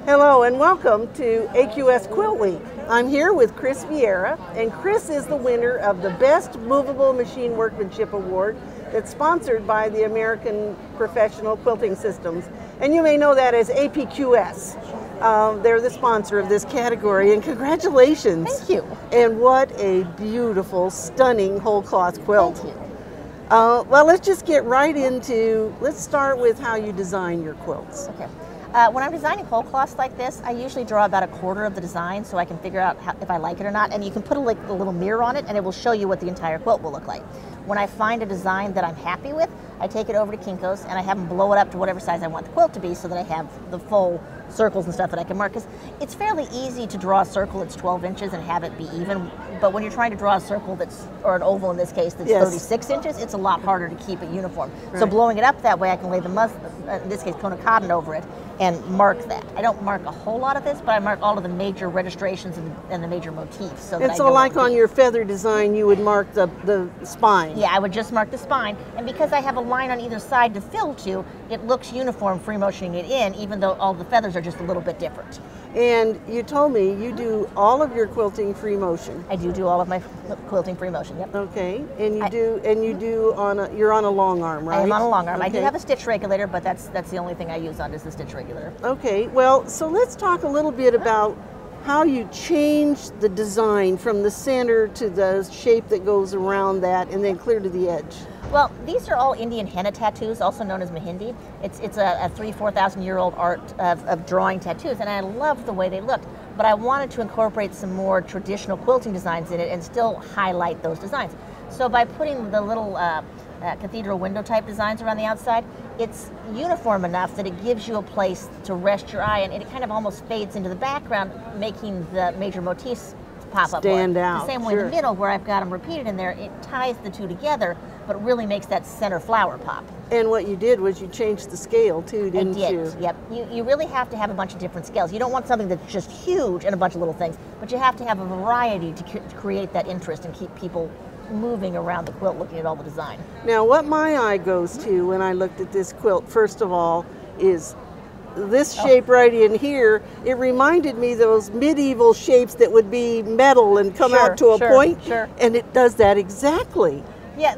Hello and welcome to AQS Quilt Week. I'm here with Kris Vierra, and Kris is the winner of the Best Movable Machine Workmanship Award that's sponsored by the American Professional Quilting Systems. And you may know that as APQS. They're the sponsor of this category, and congratulations. Thank you. And what a beautiful, stunning whole cloth quilt. Thank you. Well, let's just get right into, let's start with how you design your quilts. Okay. When I'm designing whole cloths like this, I usually draw about a quarter of the design so I can figure out if I like it or not. And you can put a little mirror on it and it will show you what the entire quilt will look like. When I find a design that I'm happy with, I take it over to Kinko's and I have them blow it up to whatever size I want the quilt to be so that I have the full circles and stuff that I can mark. Because it's fairly easy to draw a circle that's 12 inches and have it be even. But when you're trying to draw a circle or an oval in this case, that's 36 inches, it's a lot harder to keep it uniform. Right. So blowing it up that way, I can lay the in this case, cone of cotton over it and mark that. I don't mark a whole lot of this, but I mark all of the major registrations and the major motifs. So and so like on your feather design, you would mark the spine. Yeah, I would just mark the spine. And because I have a line on either side to fill to, it looks uniform free motioning it in, even though all the feathers are just a little bit different. And you told me you do all of your quilting free motion. I do all of my quilting free motion, yep. Okay, and you're on a long arm, right? I am on a long arm. Okay. I do have a stitch regulator, but that's the only thing I use on is the stitch regulator. Okay, well, so let's talk a little bit about how you change the design from the center to the shape that goes around that and then clear to the edge. Well, these are all Indian henna tattoos, also known as Mehndi. It's a 3,000-4,000 year old art of drawing tattoos, and I love the way they look. But I wanted to incorporate some more traditional quilting designs in it and still highlight those designs. So by putting the little cathedral window type designs around the outside, it's uniform enough that it gives you a place to rest your eye, and it kind of almost fades into the background, making the major motifs pop up. Stand out. The same way in the middle, where I've got them repeated in there, it ties the two together, but really makes that center flower pop. And what you did was you changed the scale too, didn't you? I did, yep. You really have to have a bunch of different scales. You don't want something that's just huge and a bunch of little things, but you have to have a variety to create that interest and keep people moving around the quilt looking at all the design. Now, what my eye goes to when I looked at this quilt, first of all, is this shape right in here. It reminded me of those medieval shapes that would be metal and come out to a point, and it does that exactly. Yeah,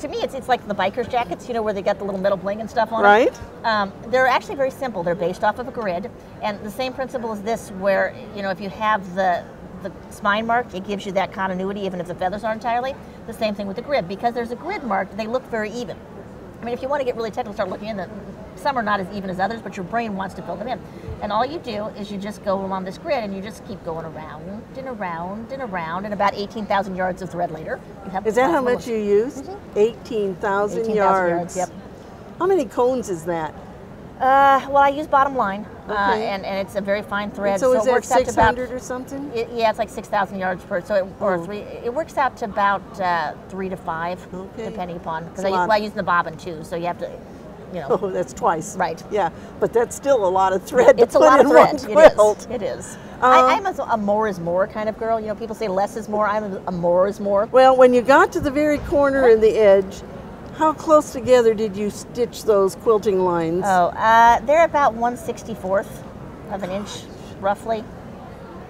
to me, it's like the biker's jackets, you know, where they got the little metal bling and stuff on it. Right. They're actually very simple. They're based off of a grid, and the same principle as this, where, you know, if you have the spine mark, it gives you that continuity even if the feathers aren't entirely. The same thing with the grid. Because there's a grid mark, they look very even. I mean, if you want to get really technical, start looking in them. Some are not as even as others, but your brain wants to fill them in. And all you do is you just go along this grid and you just keep going around and around and around, and about 18,000 yards of thread later. Is that how much you used? 18,000 yards. Yep. How many cones is that? Well, I use bottom line, and it's a very fine thread. And so is it works that out to about 600 or something? Yeah, it's like 6,000 yards per. So it works out to about 3 to 5, depending upon, because I use the bobbin too. So you have to, you know. Oh, that's twice. Right. Yeah, but that's still a lot of thread. It's to a put lot in of thread. One quilt. It is. I'm a more is more kind of girl. You know, people say less is more. I'm a more is more. Well, when you got to the very corner and the edge, how close together did you stitch those quilting lines? Oh, they're about 1/64 of an inch, roughly.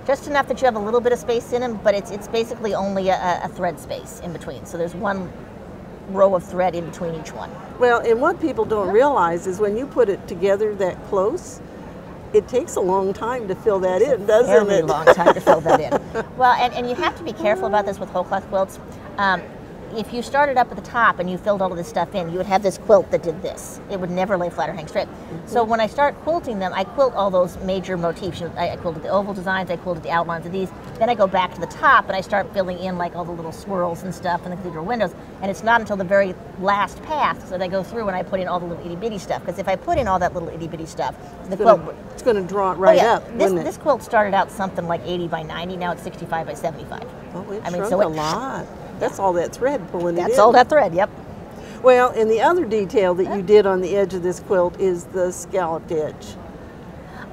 Just enough that you have a little bit of space in them, but it's basically only a thread space in between. So there's one row of thread in between each one. Well, and what people don't realize is when you put it together that close, it takes a long time to fill that in, doesn't it? A very long time to fill that in. Well, and you have to be careful about this with whole cloth quilts. If you started up at the top and you filled all of this stuff in, you would have this quilt that did this. It would never lay flat or hang straight. So when I start quilting them, I quilt all those major motifs. I quilted the oval designs, I quilted the outlines of these. Then I go back to the top and I start filling in like all the little swirls and stuff and the cathedral windows. And it's not until the very last pass that I go through and I put in all the little itty bitty stuff. Because if I put in all that little itty bitty stuff, the quilt, it's going to draw it right up. This quilt started out something like 80 by 90. Now it's 65 by 75. Oh, it shrunk a lot. That's all that thread pulling it in. That's all that thread, yep. Well, and the other detail that you did on the edge of this quilt is the scalloped edge.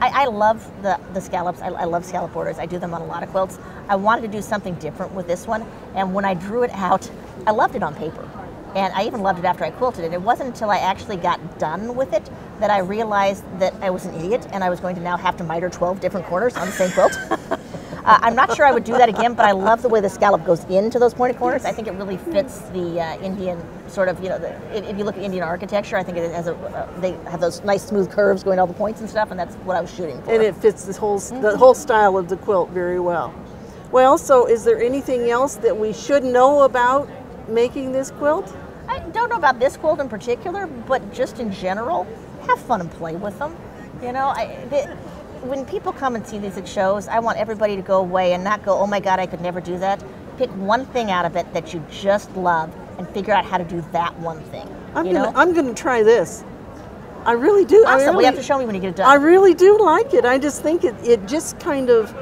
I love the scallops. I love scallop borders. I do them on a lot of quilts. I wanted to do something different with this one, and when I drew it out, I loved it on paper. And I even loved it after I quilted it. It wasn't until I actually got done with it that I realized that I was an idiot and I was going to now have to miter 12 different corners on the same quilt. I'm not sure I would do that again, but I love the way the scallop goes into those pointed corners. I think it really fits the Indian sort of, if you look at Indian architecture, I think it has they have those nice smooth curves going all the points and stuff, and that's what I was shooting for. And it fits the whole style of the quilt very well. Well, so is there anything else that we should know about making this quilt? I don't know about this quilt in particular, but just in general, have fun and play with them. When people come and see these at shows, I want everybody to go away and not go, oh my God, I could never do that. Pick one thing out of it that you just love and figure out how to do that one thing. I'm gonna try this. I really do. Awesome. You have to show me when you get it done. I really do like it. I just think it just kind of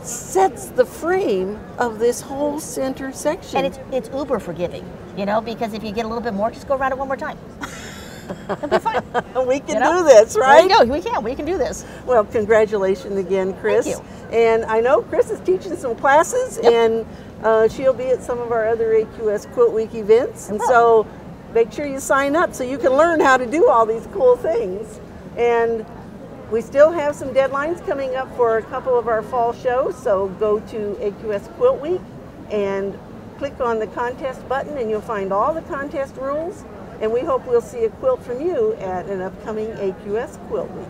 sets the frame of this whole center section. And it's uber forgiving, because if you get a little bit more, just go around it one more time. It'll be fine. We can do this, right? There you go. We can do this. Well, congratulations again, Kris. Thank you. And I know Kris is teaching some classes, and she'll be at some of our other AQS Quilt Week events. And so make sure you sign up so you can learn how to do all these cool things. And we still have some deadlines coming up for a couple of our fall shows, so go to AQS Quilt Week and click on the contest button and you'll find all the contest rules. And we hope we'll see a quilt from you at an upcoming AQS Quilt Week.